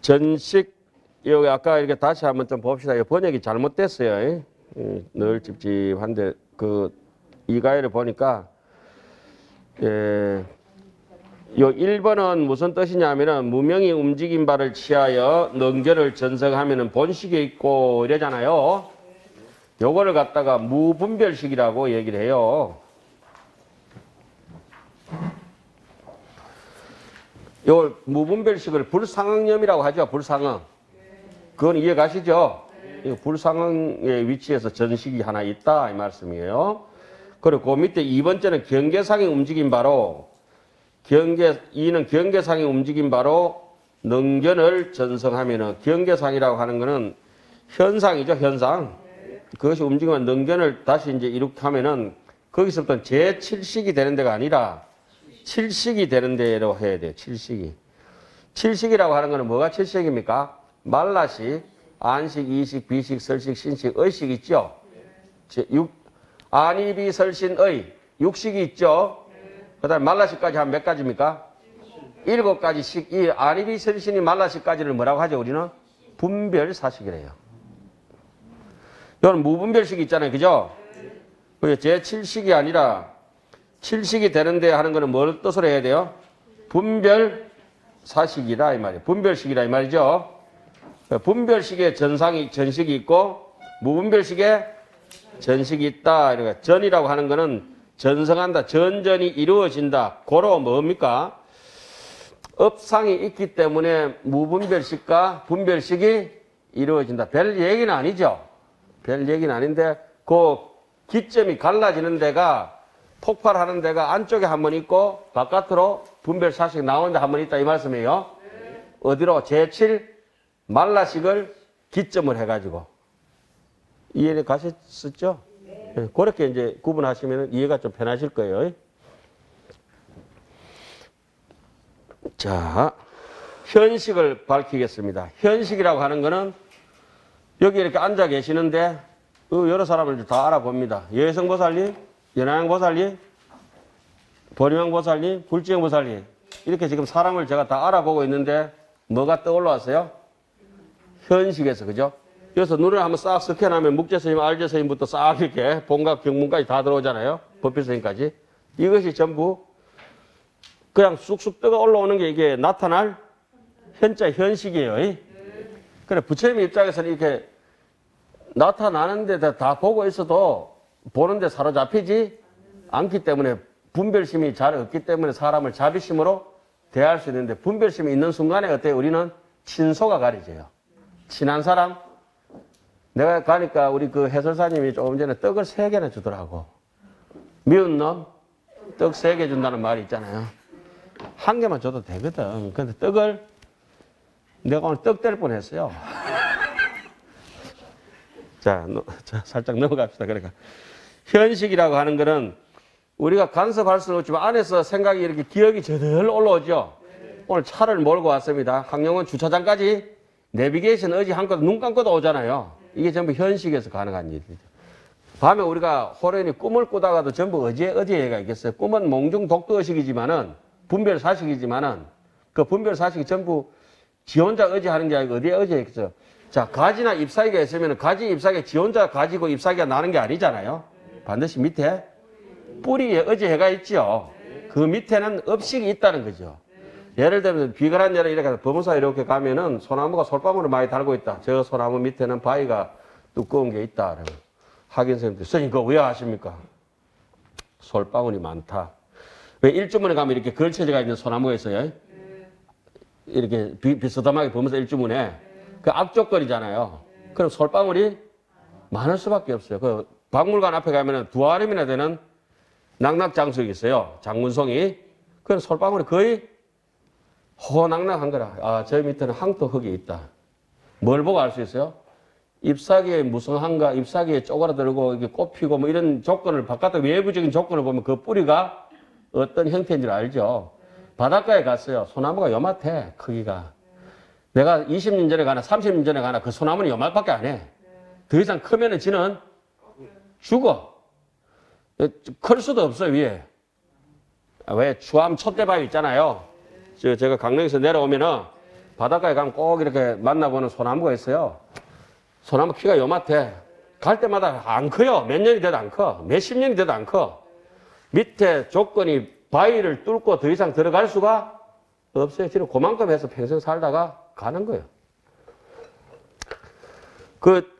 전식, 여기 아까 이렇게 다시 한번 좀 봅시다. 이 번역이 잘못됐어요. 늘 찝찝한데, 이가열을 보니까, 요 1번은 무슨 뜻이냐면은, 무명히 움직인 바를 취하여 능결을 전성하면은 본식이 있고 이러잖아요. 요거를 갖다가 무분별식이라고 얘기를 해요. 요 무분별식을 불상응념이라고 하죠. 불상응. 그건 이해 가시죠? 불상응의 위치에서 전식이 하나 있다 이 말씀이에요. 그리고 그 밑에 2번째는 경계상의 움직임 바로 이는 경계상의 움직임 바로 능견을 전성하면은 경계상이라고 하는 거는 현상이죠. 현상. 그것이 움직이면 능견을 다시 이제 이렇게 하면은 거기서부터 제7식이 되는 데가 아니라 7식이 되는 데로 해야 돼요. 7식이. 7식이라고 하는 거는 뭐가 7식입니까? 말라식, 안식, 이식, 비식, 설식, 신식, 의식 있죠? 안이비, 설신, 의. 6식이 있죠? 그 다음에 말라식까지 하면 몇 가지입니까? 7가지 식. 이 안이비, 설신이 말라식까지를 뭐라고 하죠? 우리는 분별사식이래요. 이건 무분별식이 있잖아요. 그죠? 제7식이 아니라 7식이 되는데 하는 거는 뭘 뜻으로 해야 돼요? 분별사식이라 이 말이에요. 분별식이라 이 말이죠. 분별식에 전식이 있고 무분별식에 전식이 있다. 이렇게 전이라고 하는 거는 전성한다. 전전이 이루어진다. 고로 뭡니까? 업상이 있기 때문에 무분별식과 분별식이 이루어진다. 별 얘기는 아니죠. 별 얘기는 아닌데 그 기점이 갈라지는 데가 폭발하는 데가 안쪽에 한 번 있고 바깥으로 분별사식 나오는 데 한 번 있다 이 말씀이에요. 어디로? 제7 말라식을 기점을 해가지고 이해 가셨죠? 네. 그렇게 이제 구분하시면 이해가 좀 편하실 거예요. 자, 현식을 밝히겠습니다. 현식이라고 하는 거는 여기 이렇게 앉아 계시는데 여러 사람을 다 알아봅니다. 여성보살님, 연하양보살님, 보림양보살님, 불지영보살님 이렇게 지금 사람을 제가 다 알아보고 있는데 뭐가 떠올라왔어요? 현식에서, 그죠? 그래서 눈을 한번 싹 스캔하면 묵제스님, 알제스님부터 싹 이렇게 본각 경문까지 다 들어오잖아요. 법필스님까지. 이것이 전부 그냥 쑥쑥 떠가 올라오는 게 이게 나타날 현자 현식이에요. 그래, 부처님 입장에서는 이렇게 나타나는데 다 보고 있어도 보는데 사로잡히지 않기 때문에 분별심이 잘 없기 때문에 사람을 자비심으로 대할 수 있는데 분별심이 있는 순간에 어때요? 우리는 친소가 가려져요. 친한 사람. 내가 가니까 우리 그 해설사님이 조금 전에 떡을 3개나 주더라고. 미운 놈, 떡 3개 준다는 말이 있잖아요. 1개만 줘도 되거든. 근데 떡을 내가 오늘 떡 뗄 뻔했어요. 자, 살짝 넘어갑시다. 그러니까 현식이라고 하는 거는 우리가 간섭할 수는 없지만 안에서 생각이 이렇게 기억이 저들 올라오죠. 오늘 차를 몰고 왔습니다. 항영원 주차장까지 내비게이션 어지 한 건 눈 감고도 오잖아요. 이게 전부 현식에서 가능한 일이죠. 밤에 우리가 호련히 꿈을 꾸다가도 전부 어지가 있겠어요. 꿈은 몽중 독도의식이지만은 분별사식이지만은 그 분별사식이 전부 지 혼자 어지하는 게 아니고 어디에 어지에 있겠어요. 자, 가지나 잎사귀가 있으면 가지, 잎사귀 지 혼자 가지고 잎사귀가 나는 게 아니잖아요. 반드시 밑에 뿌리에 어지해가 있죠. 그 밑에는 업식이 있다는 거죠. 예를 들면 비근한 예를 이렇게 범사 이렇게 가면은 소나무가 솔방울을 많이 달고 있다. 저 소나무 밑에는 바위가 두꺼운 게 있다. 학인 선생님들, 선생님 그거 왜 하십니까? 솔방울이 많다. 왜 일주문에 가면 이렇게 걸쳐져 있는 소나무가 있어요? 이렇게 비스듬하게 보면서 일주문에 그 악족거리잖아요. 그럼 솔방울이 많을 수밖에 없어요. 그 박물관 앞에 가면은 2아름이나 되는 낙낙장석이 있어요. 장문송이. 그럼 솔방울이 거의 호낙낙한 거라. 아, 저 밑에는 항토흙이 있다. 뭘 보고 알 수 있어요? 잎사귀의 무성함과 잎사귀에 쪼그라들고 이게 꽃피고 뭐 이런 조건을 바깥의 외부적인 조건을 보면 그 뿌리가 어떤 형태인지를 알죠. 바닷가에 갔어요. 소나무가 요만해, 크기가. 내가 20년 전에 가나 30년 전에 가나 그 소나무는 요만밖에 안 해. 더 이상 크면은 지는 죽어. 클 수도 없어, 위에. 왜? 추암 촛대바위 있잖아요. 제가 강릉에서 내려오면은 바닷가에 가면 꼭 이렇게 만나보는 소나무가 있어요. 소나무 키가 요만해. 갈 때마다 안 커요. 몇 년이 돼도 안 커. 몇십 년이 돼도 안 커. 밑에 조건이 바위를 뚫고 더 이상 들어갈 수가 없어요. 지금 그만큼 해서 평생 살다가 가는 거예요.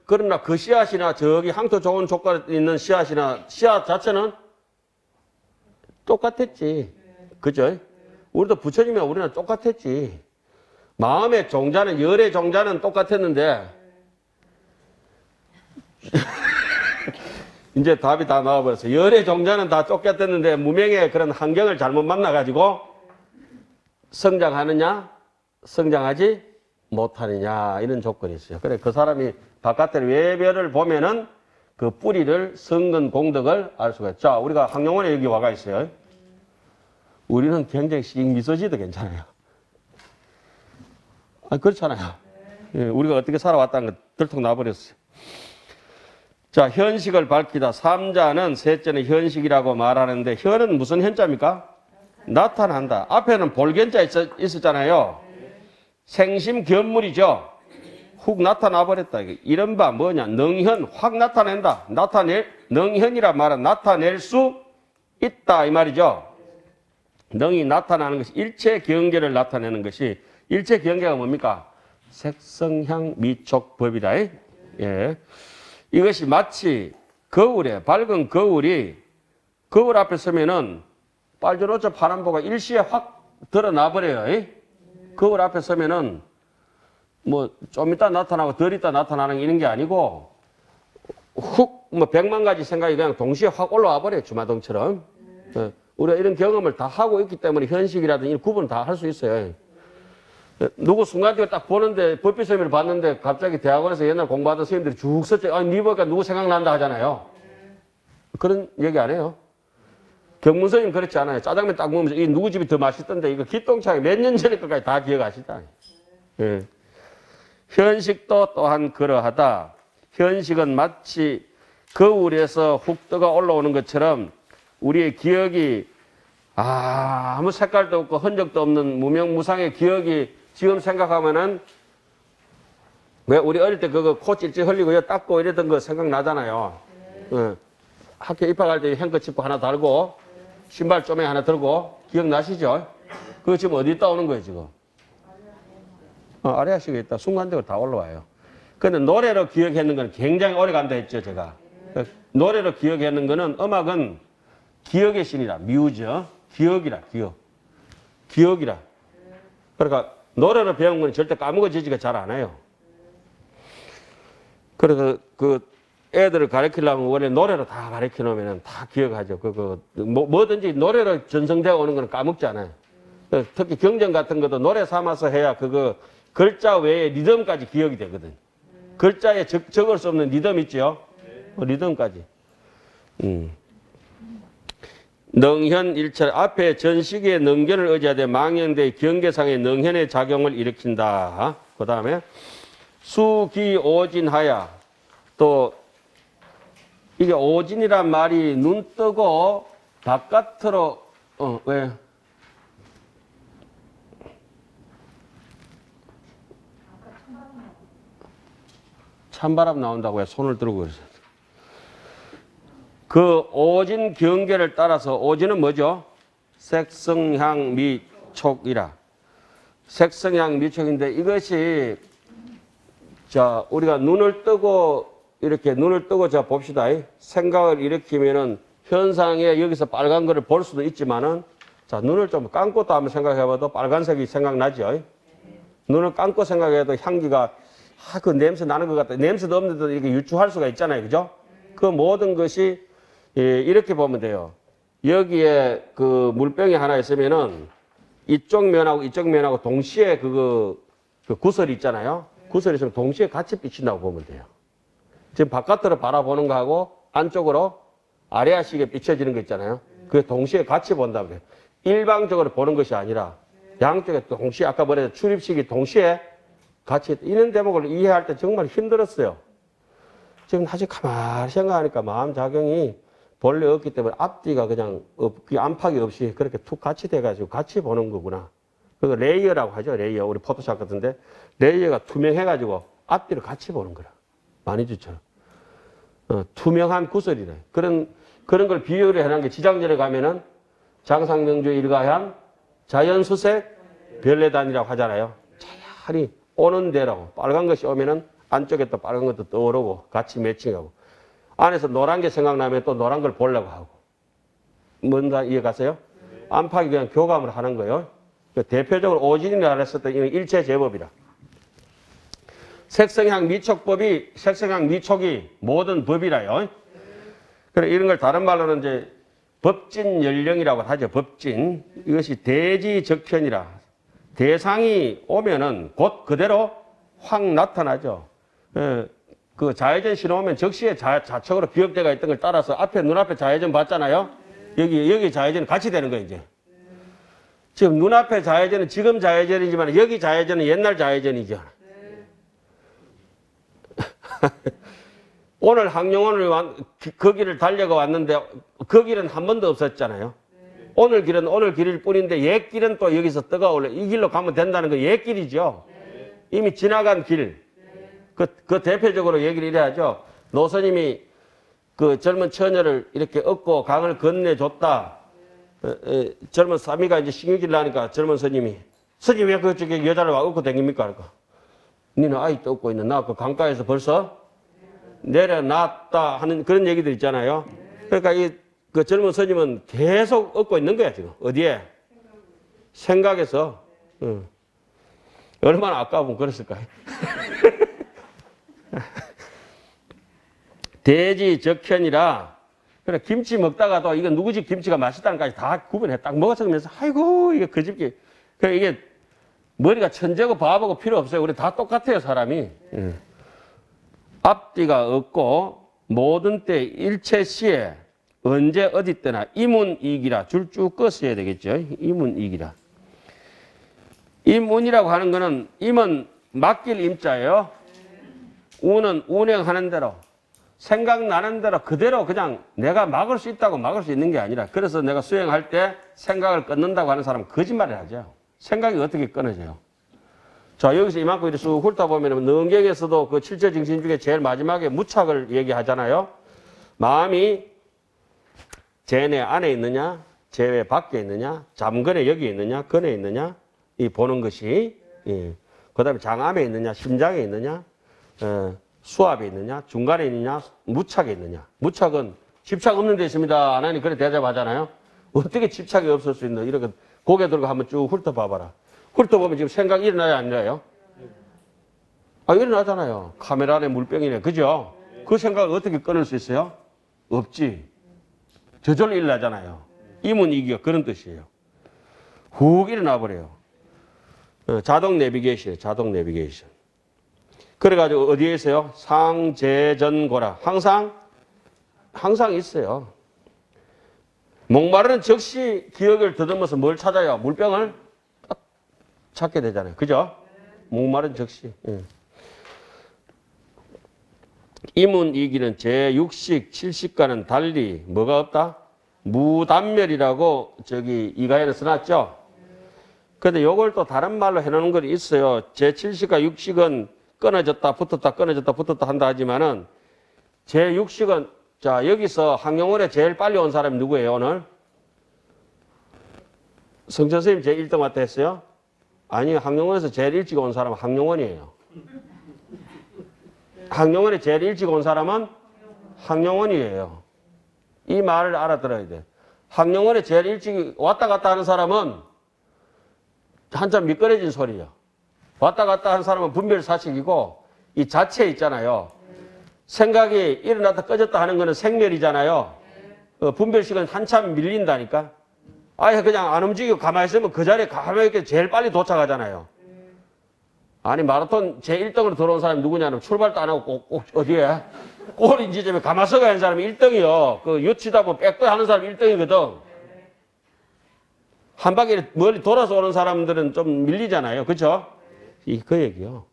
그러나 그 씨앗이나 저기 항토 좋은 조건에 있는 씨앗이나 씨앗 자체는 똑같았지. 그죠? 우리도 부처님이랑 우리는 똑같았지. 마음의 종자는, 열의 종자는 똑같았는데, 이제 답이 다 나와버렸어요. 열의 종자는 다 똑같았는데, 무명의 그런 환경을 잘못 만나가지고, 성장하느냐, 성장하지 못하느냐, 이런 조건이 있어요. 그래, 그 사람이 바깥의 외별을 보면은 그 뿌리를, 성근, 공덕을 알 수가 있죠. 자, 우리가 학령원에 여기 와가 있어요. 우리는 굉장히 미소지도 괜찮아요. 아, 그렇잖아요. 예, 우리가 어떻게 살아왔다는 거 들통 나버렸어요. 자, 현식을 밝히다. 삼자는 셋째는 현식이라고 말하는데, 현은 무슨 현자입니까? 나타난다. 앞에는 볼견자 있었잖아요. 생심견물이죠. 훅 나타나 버렸다. 이른바 뭐냐? 능현, 확 나타낸다. 능현이란 말은 나타낼 수 있다. 이 말이죠. 능이 나타나는 것이 일체 경계를 나타내는 것이 일체 경계가 뭡니까? 색성향 미촉법이다. 예. 이것이 마치 거울에 밝은 거울 앞에 서면은 빨주노초 파란보가 일시에 확 드러나 버려요. 거울 앞에 서면은 뭐 좀 이따 나타나고 덜 이따 나타나는 이런 게 아니고 훅 뭐 100만 가지 생각이 그냥 동시에 확 올라와 버려요. 주마등처럼. 예. 우리가 이런 경험을 다 하고 있기 때문에 현식이라든지 구분 다 할 수 있어요. 누구 순간적으로 딱 보는데, 법비스님을 봤는데 갑자기 대학원에서 옛날 공부하던 선생님들이 쭉 썼죠. 아니, 니 보니까 누구 생각난다 하잖아요. 그런 얘기 안 해요. 경문선님 그렇지 않아요. 짜장면 딱 먹으면서 이 누구 집이 더 맛있던데 이거 기똥차게 몇 년 전에 것까지 다 기억하시다. 예. 현식도 또한 그러하다. 현식은 마치 거울에서 훅 떠가 올라오는 것처럼 우리의 기억이 아무 색깔도 없고 흔적도 없는 무명무상의 기억이 지금 생각하면은 왜 우리 어릴 때 그거 코 찔찔 흘리고 닦고 이랬던 거 생각나잖아요. 네. 학교 입학할 때 행커치프 하나 달고 신발 쪼매 하나 들고 기억나시죠? 그거 지금 어디 있다 오는 거예요 지금? 아래아식에 있다. 순간적으로 다 올라와요. 근데 노래로 기억했는 건 굉장히 오래 간다 했죠 제가. 노래로 기억했는 거는 음악은 기억의 신이라 뮤즈. 기억이라, 기억이라. 그러니까 노래로 배운 건 절대 까먹어지지가 잘 않아요. 그래서 그 애들을 가르치려면 원래 노래로 다 가르쳐 놓으면 다 기억하죠. 뭐든지 노래로 전성되어 오는 건 까먹지 않아요. 특히 경전 같은 것도 노래 삼아서 해야 그거 글자 외에 리듬까지 기억이 되거든. 글자에 적을 수 없는 리듬 있죠? 리듬까지. 능현 일체 앞에 전식의 능견을 의지하되 망연대 경계상의 능현의 작용을 일으킨다. 그 다음에 수기오진하야. 또 이게 오진이란 말이 눈 뜨고 바깥으로 왜? 찬바람 나온다고 해. 손을 들고 그러세요. 그 오진 경계를 따라서 오진은 뭐죠? 색성향 미촉이라. 색성향 미촉인데 이것이 자 우리가 눈을 뜨고 이렇게 눈을 뜨고 자 봅시다. 생각을 일으키면은 현상에 여기서 빨간 거를 볼 수도 있지만은 자 눈을 좀 감고 또 한번 생각해봐도 빨간색이 생각나죠. 눈을 감고 생각해도 향기가 그 냄새 나는 것 같다. 냄새도 없는데도 이렇게 유추할 수가 있잖아요, 그죠? 그 모든 것이 이렇게 보면 돼요. 여기에 그 물병이 하나 있으면은 이쪽 면하고 동시에 그 구설이 있잖아요. 구설이 있으면 동시에 같이 비친다고 보면 돼요. 지금 바깥으로 바라보는 거하고 안쪽으로 아래아식에 비춰지는 거 있잖아요. 그게 동시에 같이 본다고 해요. 일방적으로 보는 것이 아니라 양쪽에 동시에 아까 말했던 출입식이 동시에 같이 이런 대목을 이해할 때 정말 힘들었어요. 지금 아주 가만히 생각하니까 마음작용이 본래 없기 때문에 앞뒤가 그냥 안팎이 없이 그렇게 툭 같이 돼가지고 같이 보는 거구나. 그거 레이어라고 하죠. 레이어. 우리 포토샵 같은데 레이어가 투명해가지고 앞뒤로 같이 보는 거라. 마니주처럼. 투명한 구슬이래. 그런 걸 비유를 해놓은 게 지장전에 가면은 장상명주 일가한 자연수색 별내단이라고 하잖아요. 차라리 오는 대로 빨간 것이 오면은 안쪽에 또 빨간 것도 떠오르고 같이 매칭하고 안에서 노란 게 생각나면 또 노란 걸 보려고 하고. 뭔가 이해 가세요? 안팎이 그냥 교감을 하는 거예요. 대표적으로 오진이라 했을 때 이건 일체 제법이라. 색성향 미촉법이 색성향 미촉이 모든 법이라요. 그래 이런 걸 다른 말로는 이제 법진 연령이라고 하죠. 법진. 이것이 대지적현이라. 대상이 오면은 곧 그대로 확 나타나죠. 그 자회전 신호 오면 적시에 좌측으로 기억대가 있던 걸 따라서 앞에 눈앞에 자회전 봤잖아요. 여기 자회전은 같이 되는 거예요, 이제. 지금 눈앞에 자회전은 지금 자회전이지만 여기 자회전은 옛날 자회전이죠. 오늘 항영원을 거기를 달려가 왔는데 그 길은 한 번도 없었잖아요. 오늘 길은 오늘 길일 뿐인데 옛 길은 또 여기서 떠가올래. 이 길로 가면 된다는 거 옛 길이죠. 이미 지나간 길. 그 대표적으로 얘기를 이래 하죠. 노스님이 그 젊은 처녀를 이렇게 업고 강을 건네줬다. 젊은 사미가 이제 식유질 나니까 젊은 스님이 스님 왜 그쪽에 여자를 와 업고 다닙니까? 그러니까 니는 아이도 업고 있는 나 그 강가에서 벌써 내려놨다 하는 그런 얘기들 있잖아요. 그러니까 그 젊은 스님은 계속 업고 있는 거야 지금. 어디에? 생각에서. 얼마나 아까우면 그랬을까요? 대지적현이라. 그래 김치 먹다가도 이거 누구 집 김치가 맛있다는까지 다 구분해 딱 먹었으면서 아이고 이게 그 집기. 그래 이게 머리가 천재고 바보고 필요 없어요. 우리 다 똑같아요 사람이. 앞뒤가 없고 모든 때 일체시에 언제 어디 때나 이문이기라 줄 쭉 껐어야 되겠죠. 이문이기라. 임운이라고 하는 거는 임은 맡길 임자예요. 운은 운행하는 대로 생각나는 대로 그대로 그냥 내가 막을 수 있다고 막을 수 있는 게 아니라 그래서 내가 수행할 때 생각을 끊는다고 하는 사람은 거짓말을 하죠. 생각이 어떻게 끊어져요? 자 여기서 이만큼 이렇게 쑥 훑어보면 능경에서도 그 칠처정신 중에 제일 마지막에 무착을 얘기하잖아요. 마음이 제내 안에 있느냐 제외 밖에 있느냐 잠근에 여기 있느냐 근에 있느냐 이 보는 것이 그 다음에 장암에 있느냐 심장에 있느냐 수압에 있느냐 중간에 있느냐 무착에 있느냐. 무착은 집착 없는 데 있습니다. 하나님 그래 대답하잖아요. 어떻게 집착이 없을 수 있나. 이렇게 고개 들고 한번 쭉 훑어봐봐라. 훑어보면 지금 생각이 일어나요 안 일어나요? 아 일어나잖아요. 카메라 안에 물병이네. 그죠? 그 생각을 어떻게 끊을 수 있어요? 없지. 저절로 일어나잖아요. 이문이기가 그런 뜻이에요. 훅 일어나 버려요. 자동 내비게이션, 자동 내비게이션. 그래가지고 어디에 있어요? 상재전고라. 항상 있어요. 목마르는 즉시 기억을 더듬어서 뭘 찾아요? 물병을 딱 찾게 되잖아요. 그죠? 목마른 즉시. 이문이기는 제6식, 7식과는 달리 뭐가 없다? 무단멸이라고 저기 이가에는 써놨죠? 근데 요걸 또 다른 말로 해놓은 건 있어요. 제7식과 6식은 끊어졌다, 붙었다, 끊어졌다, 붙었다 한다 하지만은 제6식은 자, 여기서 항영원에 제일 빨리 온 사람이 누구예요, 오늘? 성천 선생님 제일 1등 왔다 했어요? 아니요, 항영원에서 제일 일찍 온 사람은 항영원이에요. 항영원에 제일 일찍 온 사람은 항영원이에요. 이 말을 알아들어야 돼. 항영원에 제일 일찍 왔다 갔다 하는 사람은 한참 미끄러진 소리예요. 왔다 갔다 하는 사람은 분별사식이고 이 자체 있잖아요. 생각이 일어났다 꺼졌다 하는 거는 생멸이잖아요. 분별식은 한참 밀린다니까. 아예 그냥 안 움직이고 가만히 있으면 그 자리에 가만히 있게 제일 빨리 도착하잖아요. 아니 마라톤 제1등으로 들어온 사람이 누구냐면 출발도 안 하고 꼭 어디에 골 지점에 가만히 서가 있는 사람이 1등이요. 그 유치다 보면 백도 하는 사람이 1등이거든. 한 바퀴 멀리 돌아서 오는 사람들은 좀 밀리잖아요. 그렇죠? 그 얘기요.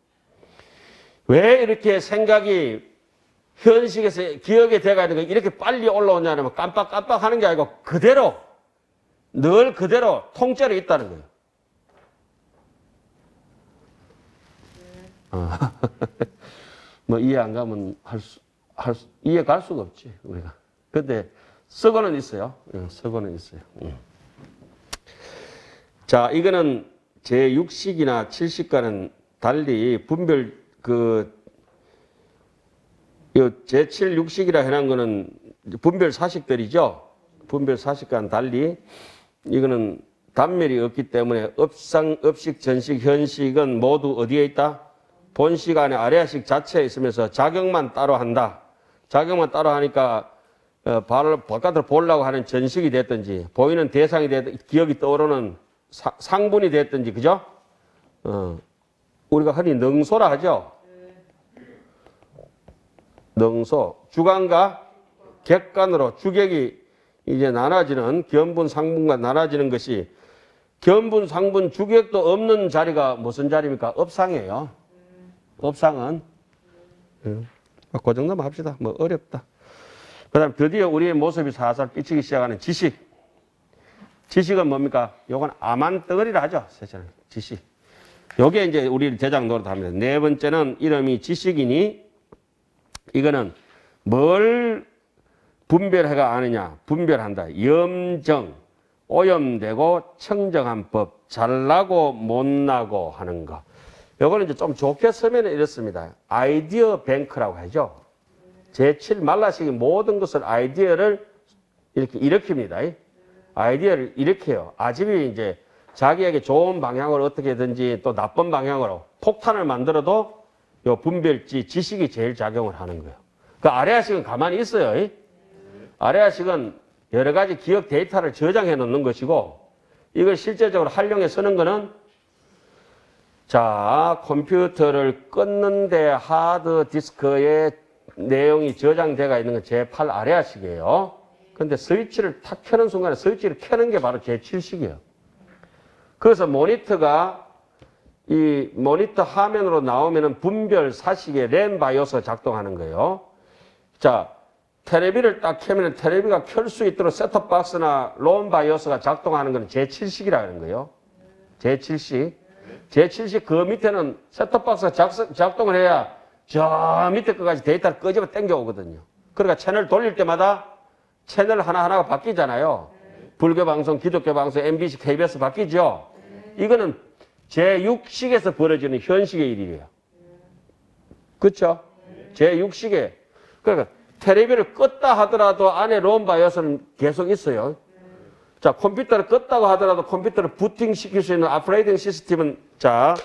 왜 이렇게 생각이 현식에서 기억에 돼가지고 이렇게 빨리 올라오냐면 깜빡깜빡 하는 게 아니고 그대로 늘 그대로 통째로 있다는 거예요. 뭐 이해 안 가면 이해 갈 수가 없지, 우리가. 근데 쓰고는 있어요. 쓰고는 있어요. 자, 이거는 제6식이나 7식과는 달리 분별, 제7, 6식이라 해놓은 거는 분별 사식들이죠. 분별 사식과는 달리 이거는 단멸이 없기 때문에 업상, 업식, 전식, 현식은 모두 어디에 있다? 본식 안에 아래아식 자체에 있으면서 작용만 따로 한다. 작용만 따로 하니까 바깥으로 보려고 하는 전식이 됐든지 보이는 대상이 됐든지 기억이 떠오르는 상분이 됐든지 그죠? 우리가 흔히 능소라 하죠. 능소 주관과 객관으로 주객이 이제 나눠지는 견분 상분과 나눠지는 것이 견분 상분 주객도 없는 자리가 무슨 자리입니까? 업상이에요. 업상은 그 정도만 합시다. 뭐 어렵다. 그다음 드디어 우리의 모습이 살살 삐치기 시작하는 지식. 지식은 뭡니까? 요건 암한 덩어리라 하죠. 세차는 지식. 요게 이제 우리 대장 노릇합니다. 네 번째는 이름이 지식이니 이거는 뭘 분별해가 아느냐? 분별한다. 염정, 오염되고 청정한 법, 잘나고 못나고 하는 거. 요거는 이제 좀 좋게 쓰면 이렇습니다. 아이디어 뱅크라고 하죠. 제7 말라식이 모든 것을 아이디어를 이렇게 일으킵니다. 아이디어를 일으켜요. 아집이 이제 자기에게 좋은 방향으로 어떻게든지 또 나쁜 방향으로 폭탄을 만들어도 요 분별지 지식이 제일 작용을 하는 거예요. 그 아래아식은 가만히 있어요. 아래아식은 여러 가지 기억 데이터를 저장해 놓는 것이고 이걸 실제적으로 활용해 쓰는 거는 자, 컴퓨터를 끊는데 하드 디스크에 내용이 저장되어 있는 건 제8 아래아식이에요. 근데 스위치를 탁 켜는 순간에 스위치를 켜는 게 바로 제7식이에요. 그래서 모니터가 이 모니터 화면으로 나오면은 분별 사식의 램 바이오스가 작동하는 거예요. 자, 테레비를 딱 켜면 테레비가 켤 수 있도록 셋톱박스나 롬 바이오스가 작동하는 건 제7식이라는 거예요. 제7식. 제7식 그 밑에는 셋톱박스가 작동을 해야 저 밑에 끝까지 데이터를 끄집어 당겨오거든요. 그러니까 채널 돌릴 때마다 채널 하나하나가 바뀌잖아요. 불교 방송, 기독교 방송, MBC, KBS 바뀌죠. 이거는 제6식에서 벌어지는 현식의 일이에요. 그렇죠? 제6식에. 그러니까 텔레비를 껐다 하더라도 안에 롬 바이오스는 계속 있어요. 자, 컴퓨터를 껐다고 하더라도 컴퓨터를 부팅시킬 수 있는 오퍼레이팅 시스템은 자,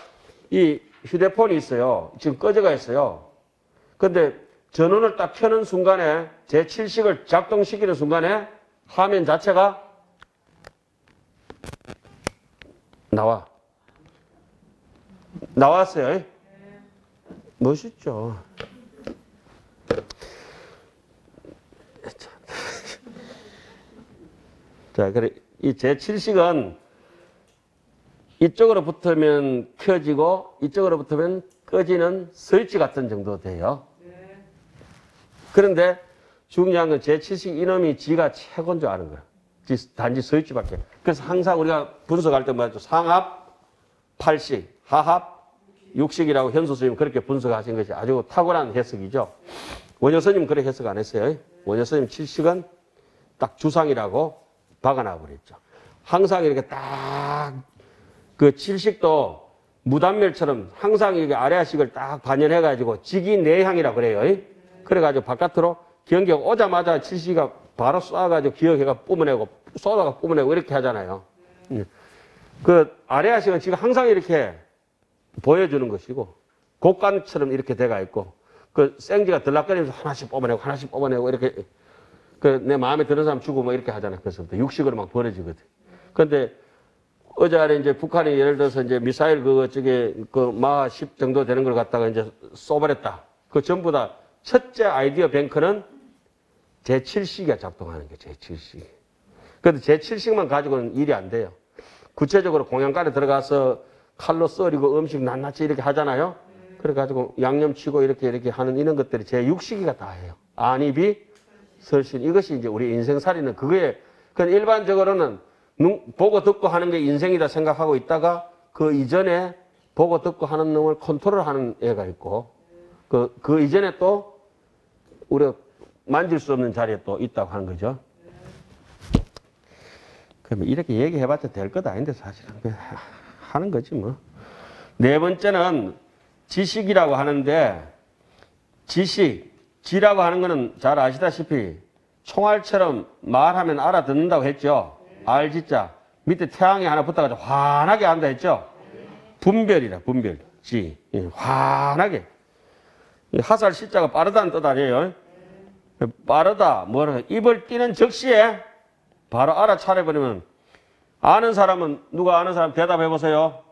이 휴대폰이 있어요. 지금 꺼져가 있어요. 근데 전원을 딱 켜는 순간에 제7식을 작동시키는 순간에 화면 자체가 나왔어요. 멋있죠. 자, 그래 이 제7식은 이쪽으로 붙으면 켜지고 이쪽으로 붙으면 꺼지는 스위치 같은 정도 돼요. 그런데 중요한 건 제7식 이놈이 지가 최고인 줄 아는 거야. 단지 스위치밖에. 그래서 항상 우리가 분석할 때 말이죠. 상합 8식, 하합 6식이라고 현수 스님 그렇게 분석하신 것이 아주 탁월한 해석이죠. 원효 스님 그렇게 해석 안 했어요. 원효 스님 7식은 딱 주상이라고 박아놔 버렸죠. 항상 이렇게 딱 그 7식도 무단멸처럼 항상 이게 아래아식을 딱 반연해가지고 직이 내향이라고 그래요. 그래가지고 바깥으로 기억이 오자마자 7식이 바로 쏴가지고 기억해가 뿜어내고 쏘다가 뿜어내고 이렇게 하잖아요. 그 아래아식은 지금 항상 이렇게 보여주는 것이고 곡간처럼 이렇게 돼가 있고 그 생지가 들락거리면서 하나씩 뽑아내고 이렇게 그 내 마음에 드는 사람 주고 뭐 이렇게 하잖아요. 그래서부터 육식으로 막 벌어지거든. 근데 어제 이제 북한이 예를 들어서 이제 미사일 그쪽에 그 마 10 정도 되는 걸 갖다가 이제 쏘버렸다. 그 전부 다 첫째 아이디어 뱅크는 제7식이 작동하는 게 제7식. 그런데 제7식만 가지고는 일이 안 돼요. 구체적으로 공양간에 들어가서 칼로 썰이고 음식 낱낱이 이렇게 하잖아요. 그래가지고 양념치고 이렇게 하는 이런 것들이 제6식이가 다 해요. 안입이 설신. 이것이 이제 우리 인생살이는 그거에, 그건 일반적으로는 보고 듣고 하는 게 인생이다 생각하고 있다가 그 이전에 보고 듣고 하는 놈을 컨트롤하는 애가 있고 그 이전에 또 우리가 만질 수 없는 자리에 또 있다고 하는 거죠. 그러면 이렇게 얘기해봤자 될 것 아닌데 사실은 그냥 하는 거지 뭐. 네 번째는 지식이라고 하는데 지라고 하는 거는 잘 아시다시피 총알처럼 말하면 알아듣는다고 했죠. 알지자 밑에 태양이 하나 붙어가지고 환하게 한다 했죠. 분별이라 분별. 지 환하게. 하살 시자가 빠르다는 뜻 아니에요. 빠르다 뭐라 입을 띄는 즉시에 바로 알아차려버리면 아는 사람은 누가 아는 사람 대답해 보세요.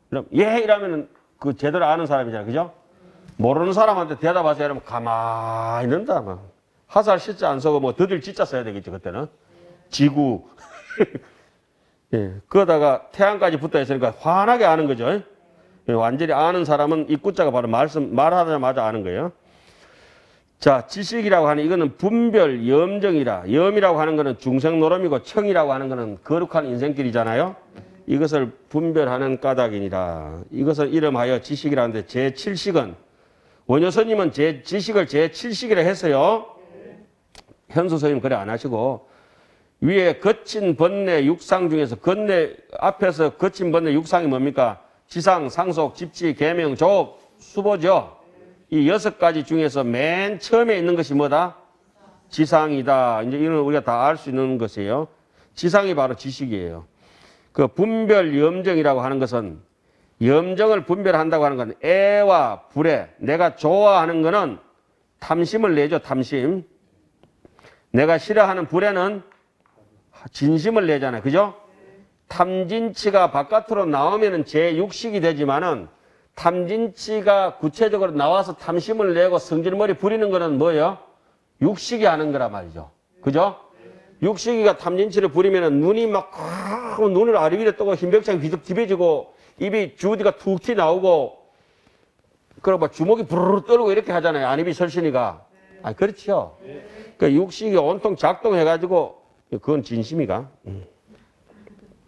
그럼 예 이러면은 그 제대로 아는 사람이잖아요. 그죠? 모르는 사람한테 대답하세요. 이러면 가만히 있는다. 막. 하살 시자 안 쓰고 뭐 더딜 지자 써야 되겠죠. 그때는. 지구. 예. 그러다가 태양까지 붙어 있으니까 환하게 아는 거죠. 예. 완전히 아는 사람은 입구자가 바로 말하자마자 아는 거예요. 자, 지식이라고 하는 이거는 분별, 염정이라. 염이라고 하는 거는 중생노름이고 청이라고 하는 거는 거룩한 인생길이잖아요. 이것을 분별하는 까닭이니라. 이것을 이름하여 지식이라는데 제7식은 원효스님은 지식을 제7식이라 했어요. 현수 스님 그래 안 하시고 위에 거친 번뇌 육상 중에서 앞에서 거친 번뇌 육상이 뭡니까? 지상, 상속, 집지, 계명, 조업, 수보죠. 이 6가지 중에서 맨 처음에 있는 것이 뭐다? 지상이다. 이제 이건 우리가 다 알 수 있는 것이에요. 지상이 바로 지식이에요. 그 분별 염정이라고 하는 것은 염정을 분별한다고 하는 건 애와 불애. 내가 좋아하는 거는 탐심을 내죠. 탐심. 내가 싫어하는 불애는 진심을 내잖아요. 그죠? 탐진치가 바깥으로 나오면은 제6식이 되지만은 탐진치가 구체적으로 나와서 탐심을 내고 성질머리 부리는 거는 뭐예요? 육식이 하는 거란 말이죠. 그죠? 육식이가 탐진치를 부리면은 눈이 막 눈을 아래위로 뜨고 흰벽창이 비득 뒤집어지고 입이 주디가 툭 튀 나오고 그러고 주먹이 부르르 떨고 이렇게 하잖아요. 안입이 설신이가. 아, 그렇죠. 그 육식이 온통 작동해가지고 그건 진심이가.